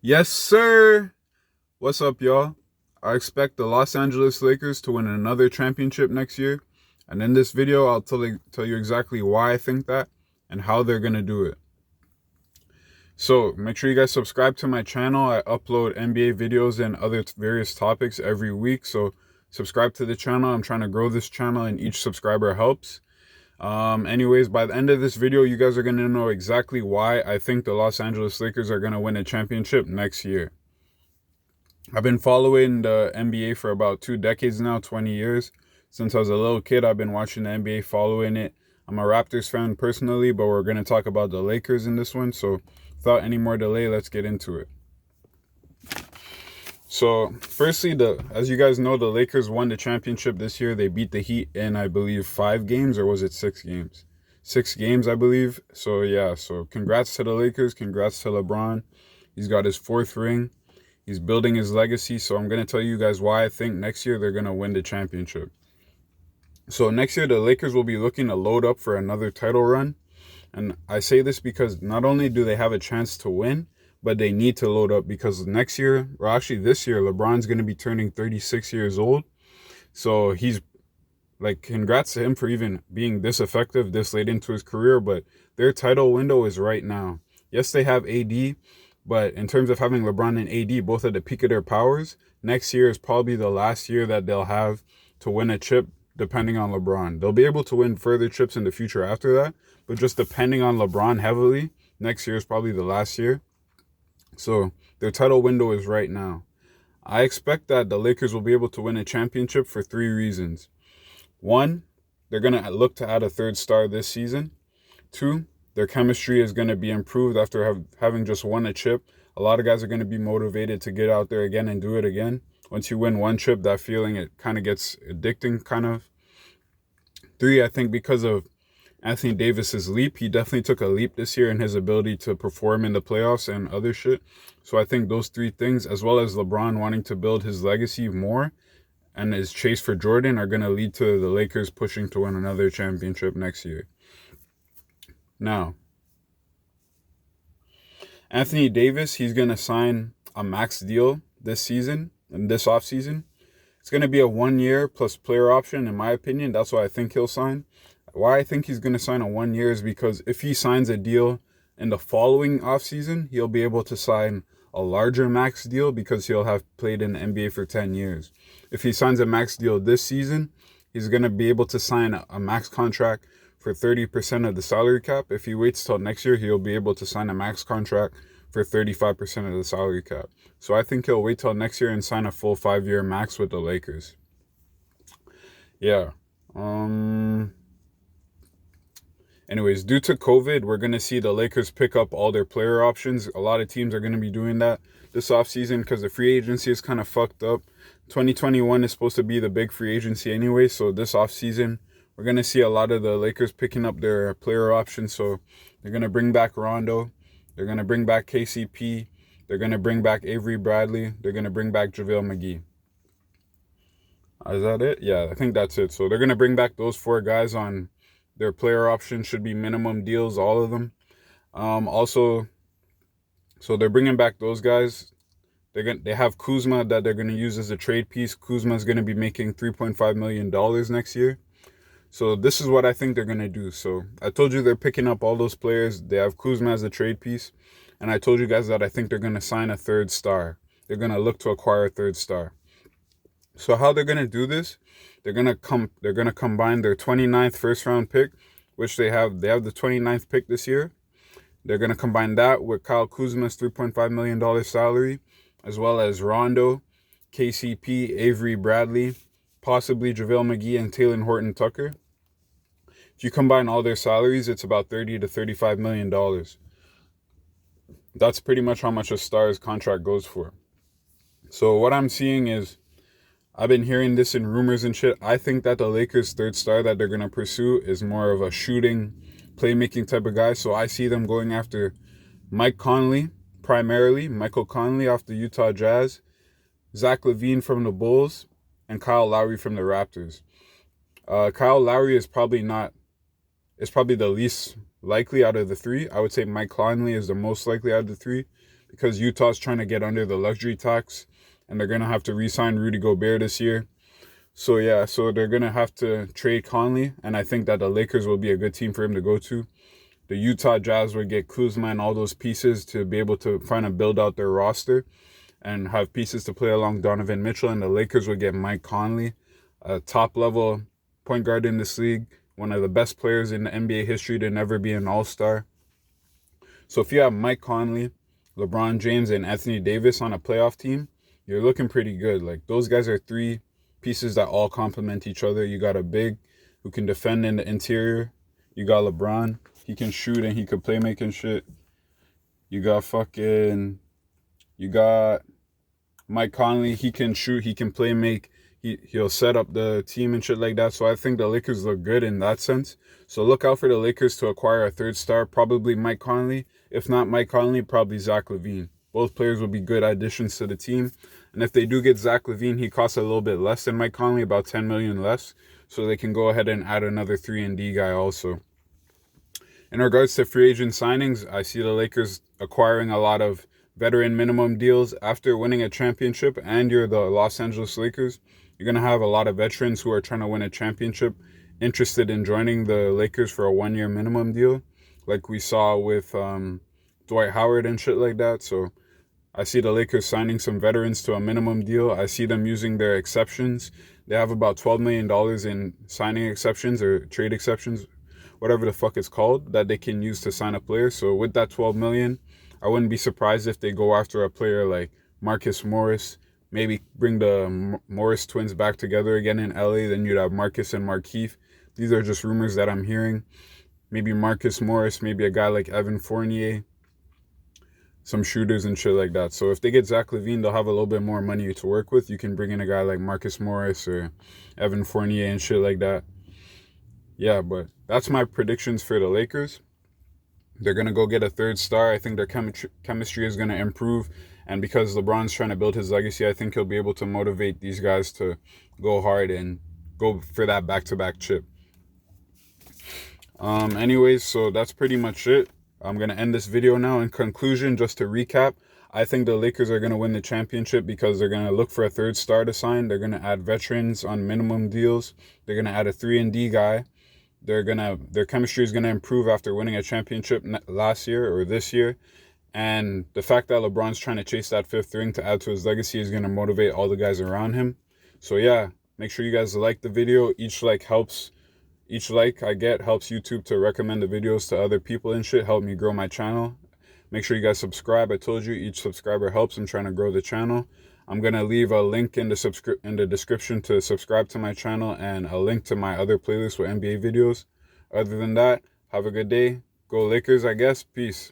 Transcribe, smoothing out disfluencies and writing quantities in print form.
Yes, sir. What's up, y'all? I expect the Los Angeles Lakers to win another championship next year. And in this video, I'll tell you exactly why I think that and how they're going to do it. So make sure you guys subscribe to my channel. I upload NBA videos and other various topics every week. So subscribe to the channel. I'm trying to grow this channel and each subscriber helps. Anyways, by the end of this video, you guys are going to know exactly why I think the Los Angeles Lakers are going to win a championship next year. I've been following the NBA for about 2 decades now, 20 years. Since I was a little kid, I've been watching the NBA, following it. I'm a Raptors fan personally, but we're going to talk about the Lakers in this one. So without any more delay, let's get into it. So firstly, as you guys know, the Lakers won the championship this year. They beat the Heat in, I believe, 5 games, or was it 6 games? 6 games, I believe. So yeah, so congrats to the Lakers. Congrats to LeBron. He's got his fourth ring. He's building his legacy. So I'm going to tell you guys why I think next year they're going to win the championship. So next year, the Lakers will be looking to load up for another title run. And I say this because not only do they have a chance to win, but they need to load up because next year, or actually this year, LeBron's going to be turning 36 years old. So he's like, congrats to him for even being this effective this late into his career. But their title window is right now. Yes, they have AD, but in terms of having LeBron and AD both at the peak of their powers, next year is probably the last year that they'll have to win a chip, depending on LeBron. They'll be able to win further chips in the future after that, but just depending on LeBron heavily, next year is probably the last year. So their title window is right now. I expect that the Lakers will be able to win a championship for 3 reasons. One, they're going to look to add a third star this season. Two, their chemistry is going to be improved after having just won a chip. A lot of guys are going to be motivated to get out there again and do it again. Once you win one chip, that feeling, it kind of gets addicting, kind of. Three, I think because of Anthony Davis's leap, he definitely took a leap this year in his ability to perform in the playoffs and other shit. So I think those 3 things, as well as LeBron wanting to build his legacy more and his chase for Jordan, are going to lead to the Lakers pushing to win another championship next year. Now, Anthony Davis, he's going to sign a max deal this season, and this offseason. It's going to be a 1 year plus player option, in my opinion. That's why I think he'll sign. Why I think he's going to sign a 1 year is because if he signs a deal in the following offseason, he'll be able to sign a larger max deal because he'll have played in the NBA for 10 years. If he signs a max deal this season, he's going to be able to sign a max contract for 30% of the salary cap. If he waits till next year, he'll be able to sign a max contract for 35% of the salary cap. So I think he'll wait till next year and sign a full 5-year max with the Lakers. Yeah. Anyways, due to COVID, we're going to see the Lakers pick up all their player options. A lot of teams are going to be doing that this offseason because the free agency is kind of fucked up. 2021 is supposed to be the big free agency anyway, so this offseason, we're going to see a lot of the Lakers picking up their player options. So they're going to bring back Rondo. They're going to bring back KCP. They're going to bring back Avery Bradley. They're going to bring back JaVale McGee. Is that it? Yeah, I think that's it. So they're going to bring back those 4 guys on their player options. Should be minimum deals, all of them. Also, so they're bringing back those guys. They have Kuzma that they're going to use as a trade piece. Kuzma is going to be making $3.5 million next year. So this is what I think they're going to do. So I told you they're picking up all those players. They have Kuzma as a trade piece. And I told you guys that I think they're going to sign a third star. They're going to look to acquire a third star. So how they're going to do this, they're going to combine their 29th first round pick, which they have the 29th pick this year. They're going to combine that with Kyle Kuzma's $3.5 million salary, as well as Rondo, KCP, Avery Bradley, possibly JaVale McGee, and Talen Horton-Tucker. If you combine all their salaries, it's about $30 to $35 million. That's pretty much how much a star's contract goes for. So what I'm seeing is, I've been hearing this in rumors and shit. I think that the Lakers' third star that they're going to pursue is more of a shooting, playmaking type of guy. So I see them going after Mike Conley, primarily. Michael Conley off the Utah Jazz, Zach Lavine from the Bulls, and Kyle Lowry from the Raptors. Kyle Lowry is probably the least likely out of the 3. I would say Mike Conley is the most likely out of the 3 because Utah's trying to get under the luxury tax, and they're going to have to re-sign Rudy Gobert this year. So yeah, so they're going to have to trade Conley, and I think that the Lakers will be a good team for him to go to. The Utah Jazz would get Kuzma and all those pieces to be able to kind of build out their roster and have pieces to play along Donovan Mitchell, and the Lakers would get Mike Conley, a top-level point guard in this league, one of the best players in the NBA history to never be an all-star. So if you have Mike Conley, LeBron James, and Anthony Davis on a playoff team, you're looking pretty good. Like, those guys are three pieces that all complement each other. You got a big who can defend in the interior. You got LeBron. He can shoot and he could play making shit. You got Mike Conley. He can shoot. He can play make. He'll set up the team and shit like that. So I think the Lakers look good in that sense. So look out for the Lakers to acquire a third star, probably Mike Conley. If not Mike Conley, probably Zach Lavine. Both players will be good additions to the team. And if they do get Zach Lavine, he costs a little bit less than Mike Conley, about $10 million less. So they can go ahead and add another 3-and-D guy also. In regards to free agent signings, I see the Lakers acquiring a lot of veteran minimum deals. After winning a championship and you're the Los Angeles Lakers, you're going to have a lot of veterans who are trying to win a championship interested in joining the Lakers for a 1-year minimum deal, like we saw with Dwight Howard and shit like that. So I see the Lakers signing some veterans to a minimum deal. I see them using their exceptions. They have about $12 million in signing exceptions or trade exceptions, whatever the fuck it's called, that they can use to sign a player. So with that $12 million, I wouldn't be surprised if they go after a player like Marcus Morris, maybe bring the Morris twins back together again in LA. Then you'd have Marcus and Markieff. These are just rumors that I'm hearing. Maybe Marcus Morris, maybe a guy like Evan Fournier, some shooters and shit like that. So if they get Zach Lavine, they'll have a little bit more money to work with. You can bring in a guy like Marcus Morris or Evan Fournier and shit like that. Yeah, but that's my predictions for the Lakers. They're going to go get a third star. I think their chemistry is going to improve. And because LeBron's trying to build his legacy, I think he'll be able to motivate these guys to go hard and go for that back-to-back chip. Anyways, so that's pretty much it. I'm going to end this video now. In conclusion, just to recap, I think the Lakers are going to win the championship because they're going to look for a third star to sign. They're going to add veterans on minimum deals. They're going to add a 3-and-D guy. Their chemistry is going to improve after winning a championship last year or this year. And the fact that LeBron's trying to chase that 5th ring to add to his legacy is going to motivate all the guys around him. So yeah, make sure you guys like the video. Each like I get helps YouTube to recommend the videos to other people and shit, help me grow my channel. Make sure you guys subscribe. I told you each subscriber helps. I'm trying to grow the channel. I'm going to leave a link in the description to subscribe to my channel and a link to my other playlist with NBA videos. Other than that, have a good day. Go Lakers, I guess. Peace.